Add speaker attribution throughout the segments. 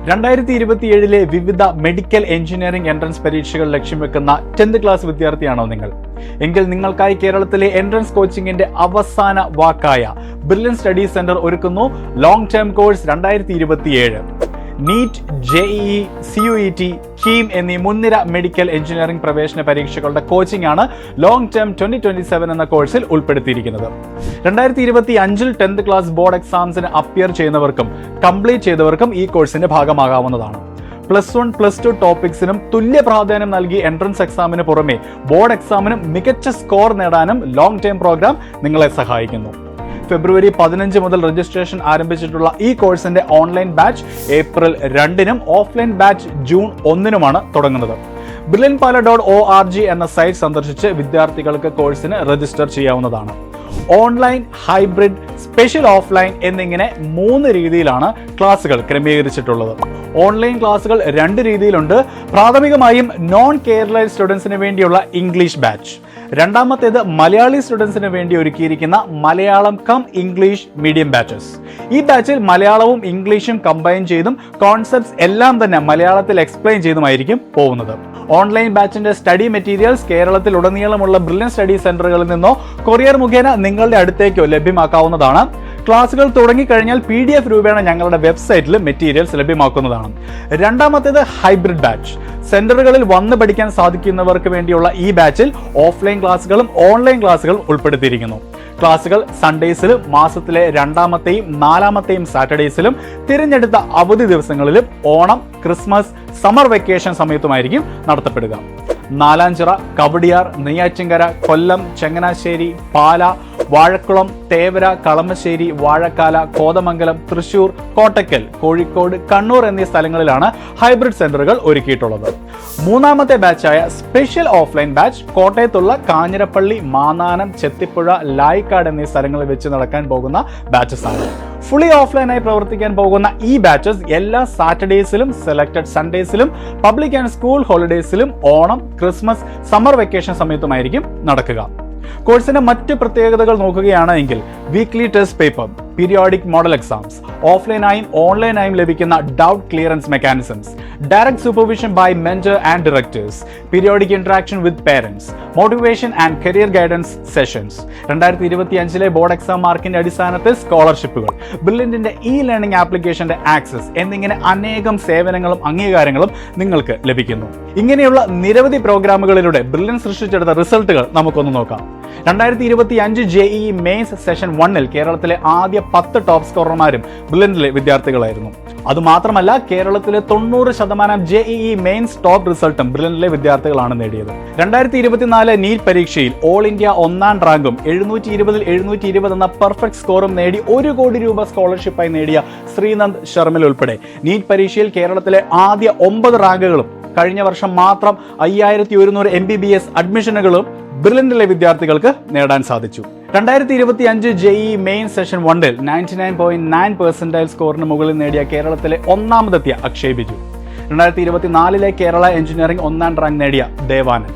Speaker 1: 2027 വിവിധ medical engineering entrance പരീക്ഷകൾ ലക്ഷ്യം വെക്കുന്ന 10th ക്ലാസ് വിദ്യാർത്ഥിയാണോ നിങ്ങൾ? എങ്കിൽ നിങ്ങൾക്കായി കേരളത്തിലെ എൻട്രൻസ് കോച്ചിങ്ങിന്റെ അവസാന വാക്കായ ബ്രില്യൻ സ്റ്റഡി സെന്റർ ഒരുക്കുന്നു long term course 2027. NEET, JEE, CUET, KEAM എന്നീ മുൻനിര മെഡിക്കൽ എഞ്ചിനീയറിംഗ് പ്രവേശന പരീക്ഷകളുടെ കോച്ചിംഗ് ആണ് ലോങ് ടേം 2027 എന്ന കോഴ്സിൽ ഉൾപ്പെടുത്തിയിരിക്കുന്നത്. 2025 10th ക്ലാസ് ബോർഡ് എക്സാംസിന് അപ്പിയർ ചെയ്യുന്നവർക്കും കംപ്ലീറ്റ് ചെയ്തവർക്കും ഈ കോഴ്സിന്റെ ഭാഗമാകാവുന്നതാണ്. +1, +2 ടോപ്പിക്സിനും തുല്യ പ്രാധാന്യം നൽകി എൻട്രൻസ് എക്സാമിന് പുറമെ ബോർഡ് എക്സാമിനും മികച്ച സ്കോർ നേടാനും ലോങ് ടേം പ്രോഗ്രാം നിങ്ങളെ സഹായിക്കുന്നു. ഫെബ്രുവരി 15 മുതൽ രജിസ്ട്രേഷൻ ആരംഭിച്ചിട്ടുള്ള ഈ കോഴ്സിന്റെ ഓൺലൈൻ ബാച്ച് ഏപ്രിൽ 2-നും ഓഫ്ലൈൻ ബാച്ച് ജൂൺ 1-നുമാണ് തുടങ്ങുന്നത്. brilliantpala.org എന്ന സൈറ്റ് സന്ദർശിച്ച് വിദ്യാർത്ഥികൾക്ക് കോഴ്സിന് രജിസ്റ്റർ ചെയ്യാവുന്നതാണ്. ഓൺലൈൻ, ഹൈബ്രിഡ്, സ്പെഷ്യൽ ഓഫ്ലൈൻ എന്നിങ്ങനെ 3 രീതിയിലാണ് ക്ലാസുകൾ ക്രമീകരിച്ചിട്ടുള്ളത്. ഓൺലൈൻ ക്ലാസുകൾ 2 രീതിയിലുണ്ട്. പ്രാഥമികമായും നോൺ കേരള സ്റ്റുഡൻസിന് വേണ്ടിയുള്ള ഇംഗ്ലീഷ് ബാച്ച്, രണ്ടാമത്തേത് മലയാളി സ്റ്റുഡൻസിന് വേണ്ടി ഒരുക്കിയിരിക്കുന്ന Malayalam cum English medium batches. ഈ ബാച്ചിൽ മലയാളവും ഇംഗ്ലീഷും കമ്പൈൻ ചെയ്തും കോൺസെപ്റ്റ്സ് എല്ലാം തന്നെ മലയാളത്തിൽ എക്സ്പ്ലെയിൻ ചെയ്തുമായിരിക്കും പോകുന്നത്. ഓൺലൈൻ ബാച്ചിന്റെ സ്റ്റഡി മെറ്റീരിയൽസ് കേരളത്തിൽ ഉടനീളമുള്ള ബ്രില്യൻ സ്റ്റഡി സെന്ററുകളിൽ നിന്നോ കൊറിയർ മുഖേന നിങ്ങളുടെ അടുത്തേക്കോ ലഭ്യമാക്കാവുന്നതാണ്. ക്ലാസുകൾ തുടങ്ങിക്കഴിഞ്ഞാൽ PDF രൂപേണ ഞങ്ങളുടെ വെബ്സൈറ്റിൽ മെറ്റീരിയൽസ് ലഭ്യമാക്കുന്നതാണ്. രണ്ടാമത്തേത് ഹൈബ്രിഡ് ബാച്ച്. സെന്ററുകളിൽ വന്ന് പഠിക്കാൻ സാധിക്കുന്നവർക്ക് വേണ്ടിയുള്ള ഈ ബാച്ചിൽ ഓഫ്ലൈൻ ക്ലാസുകളും ഓൺലൈൻ ക്ലാസുകളും ഉൾപ്പെടുത്തിയിരിക്കുന്നു. ക്ലാസുകൾ സൺഡേസിലും മാസത്തിലെ 2ാമത്തെയും 4ാമത്തെയും സാറ്റർഡേസിലും തിരഞ്ഞെടുത്ത അവധി ദിവസങ്ങളിലും ഓണം, ക്രിസ്മസ്, സമ്മർ വെക്കേഷൻ സമയത്തുമായിരിക്കും നടത്തപ്പെടുക. നാലാഞ്ചിറ, കവടിയാർ, നെയ്യാറ്റിൻകര, കൊല്ലം, ചങ്ങനാശ്ശേരി, പാല, വാഴക്കുളം, തേവര, കളമശ്ശേരി, വാഴക്കാല, കോതമംഗലം, തൃശൂർ, കോട്ടക്കൽ, കോഴിക്കോട്, കണ്ണൂർ എന്നീ സ്ഥലങ്ങളിലാണ് ഹൈബ്രിഡ് സെന്ററുകൾ ഒരുക്കിയിട്ടുള്ളത്. 3ാമത്തെ ബാച്ചായ സ്പെഷ്യൽ ഓഫ്ലൈൻ ബാച്ച് കോട്ടയത്തുള്ള കാഞ്ഞിരപ്പള്ളി, മാന്നാനം, ചെത്തിപ്പുഴ, ലായിക്കാട് എന്നീ സ്ഥലങ്ങളിൽ വെച്ച് നടക്കാൻ പോകുന്ന ബാച്ചസ് ആണ്. ഫുള്ളി ഓഫ്ലൈനായി പ്രവർത്തിക്കാൻ പോകുന്ന ഈ ബാച്ചസ് എല്ലാ സാറ്റർഡേസിലും സെലക്ടഡ് സൺഡേസിലും പബ്ലിക് ആൻഡ് സ്കൂൾ ഹോളിഡേസിലും ഓണം, ക്രിസ്മസ്, സമ്മർ വെക്കേഷൻ സമയത്തുമായിരിക്കും നടക്കുക. കോഴ്സിന്റെ മറ്റ് പ്രത്യേകതകൾ നോക്കുകയാണെങ്കിൽ weekly test paper, periodic model exams, ഓഫ്ലൈനായും ഓൺലൈനായും ലഭിക്കുന്ന doubt clearance mechanisms, direct supervision by mentor and directors, periodic interaction with parents, motivation and career guidance sessions, 2025 board exam മാർക്കിന്റെ അടിസ്ഥാനത്തിൽ സ്കോളർഷിപ്പുകൾ, ബ്രില്യന്റിന്റെ ലേണിംഗ് ആപ്ലിക്കേഷന്റെ ആക്സസ് എന്നിങ്ങനെ അനേകം സേവനങ്ങളും അംഗീകാരങ്ങളും നിങ്ങൾക്ക് ലഭിക്കുന്നു. ഇങ്ങനെയുള്ള നിരവധി പ്രോഗ്രാമുകളിലൂടെ ബ്രില്യൻ സൃഷ്ടിച്ചെടുത്ത റിസൾട്ടുകൾ നമുക്കൊന്ന് നോക്കാം. 2025 JEE മെയിൻസ് സെഷൻ 1-ൽ കേരളത്തിലെ ആദ്യ 10 ടോപ്പ് സ്കോറർമാരും ബ്രില്യന്റിലെ വിദ്യാർത്ഥികളായിരുന്നു. അതുമാത്രമല്ല, കേരളത്തിലെ 90% JEE മെയിൻസ് ടോപ്പ് റിസൾട്ടും ബ്രില്യന്റിലെ വിദ്യാർത്ഥികളാണ് നേടിയത്. 2024 നീറ്റ് പരീക്ഷയിൽ ഓൾ ഇന്ത്യ 1ാം റാങ്കും 720-ൽ 720 എന്ന പെർഫെക്റ്റ് സ്കോറും നേടി 1 കോടി രൂപ സ്കോളർഷിപ്പായി നേടിയ ശ്രീനന്ദ് ശർമ്മൽ ഉൾപ്പെടെ നീറ്റ് പരീക്ഷയിൽ കേരളത്തിലെ ആദ്യ 9 റാങ്കുകളും കഴിഞ്ഞ വർഷം മാത്രം 5100 MBBS അഡ്മിഷനുകളും ബ്രില്യന്റിലെ വിദ്യാർത്ഥികൾക്ക് നേടാൻ സാധിച്ചു. 2025 JEE മെയിൻ സെഷൻ 1-ൽ 99.9% സ്കോറിന് മുകളിൽ നേടിയ കേരളത്തിലെ 1ാമതെത്തിയ അക്ഷയ് ബിജു, 2024 കേരള എഞ്ചിനീയറിംഗ് 1ാം റാങ്ക് നേടിയ ദേവാനന്ദ്,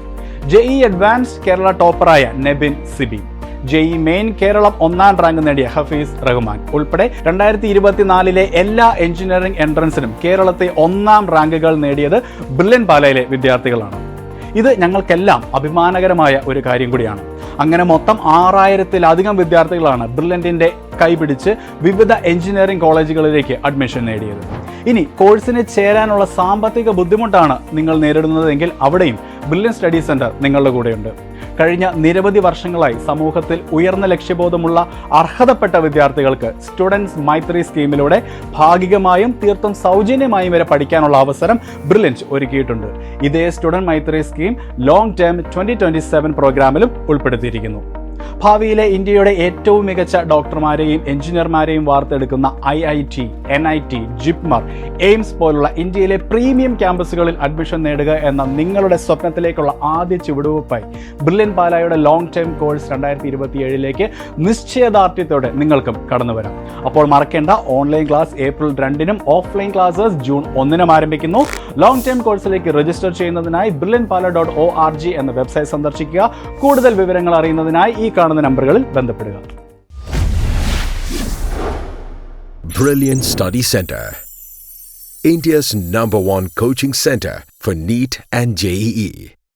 Speaker 1: JEE അഡ്വാൻസ്ഡ് കേരള ടോപ്പറായ നെബിൻ സിബി, JEE മെയിൻ കേരളം 1ാം റാങ്ക് നേടിയ ഹഫീസ് റഹ്മാൻ ഉൾപ്പെടെ 2024 എല്ലാ എഞ്ചിനീയറിംഗ് എൻട്രൻസിനും കേരളത്തെ 1ാം റാങ്കുകൾ നേടിയത് ബ്രില്യൻ പാലയിലെ വിദ്യാർത്ഥികളാണ്. ഇത് ഞങ്ങൾക്കെല്ലാം അഭിമാനകരമായ ഒരു കാര്യം കൂടിയാണ്. അങ്ങനെ മൊത്തം 6000-ലധികം വിദ്യാർത്ഥികളാണ് ബ്രില്യന്റിന്റെ കൈപിടിച്ച് വിവിധ എഞ്ചിനീയറിംഗ് കോളേജുകളിലേക്ക് അഡ്മിഷൻ നേടിയത്. ഇനി കോഴ്സിന് ചേരാനുള്ള സാമ്പത്തിക ബുദ്ധിമുട്ടാണ് നിങ്ങൾ നേരിടുന്നതെങ്കിൽ അവിടെയും ബ്രില്യൻ സ്റ്റഡി സെന്റർ നിങ്ങളുടെ കൂടെയുണ്ട്. കഴിഞ്ഞ നിരവധി വർഷങ്ങളായി സമൂഹത്തിൽ ഉയർന്ന ലക്ഷ്യബോധമുള്ള അർഹതപ്പെട്ട വിദ്യാർത്ഥികൾക്ക് സ്റ്റുഡൻസ് മൈത്രി സ്കീമിലൂടെ ഭാഗികമായും തീർത്തും സൗജന്യമായും വരെ പഠിക്കാനുള്ള അവസരം ബ്രില്യൻറ്റ് ഒരുക്കിയിട്ടുണ്ട്. ഇതേ സ്റ്റുഡൻറ് മൈത്രി സ്കീം ലോങ് ടേം 2027 പ്രോഗ്രാമിലും ഉൾപ്പെടുത്തിയിരിക്കുന്നു. ഭാവിയിലെ ഇന്ത്യയുടെ ഏറ്റവും മികച്ച ഡോക്ടർമാരെയും എഞ്ചിനീയർമാരെയും വാർത്തെടുക്കുന്ന IIT, NIT, ജിപ്മർ, എയിംസ് പോലുള്ള ഇന്ത്യയിലെ പ്രീമിയം ക്യാമ്പസുകളിൽ അഡ്മിഷൻ നേടുക എന്ന നിങ്ങളുടെ സ്വപ്നത്തിലേക്കുള്ള ആദ്യ ചുവടുവയ്പായി ബ്രില്യൻ പാലായുടെ ലോങ് ടേം കോഴ്സ് 2027 നിശ്ചയദാർഢ്യത്തോടെ നിങ്ങൾക്കും കടന്നു വരാം. അപ്പോൾ മറക്കേണ്ട, ഓൺലൈൻ ക്ലാസ് ഏപ്രിൽ 2-നും ഓഫ്ലൈൻ ക്ലാസ്സസ് ജൂൺ 1-നും ആരംഭിക്കുന്നു. ലോങ് ടേം കോഴ്സിലേക്ക് രജിസ്റ്റർ ചെയ്യുന്നതിനായി brilliantpala.org എന്ന വെബ്സൈറ്റ് സന്ദർശിക്കുക. കൂടുതൽ വിവരങ്ങൾ അറിയുന്നതിനായി ഈ കാണുന്ന നമ്പറുകളിൽ ബന്ധപ്പെടുക.
Speaker 2: Brilliant Study Center. India's #1 coaching center for NEET and JEE.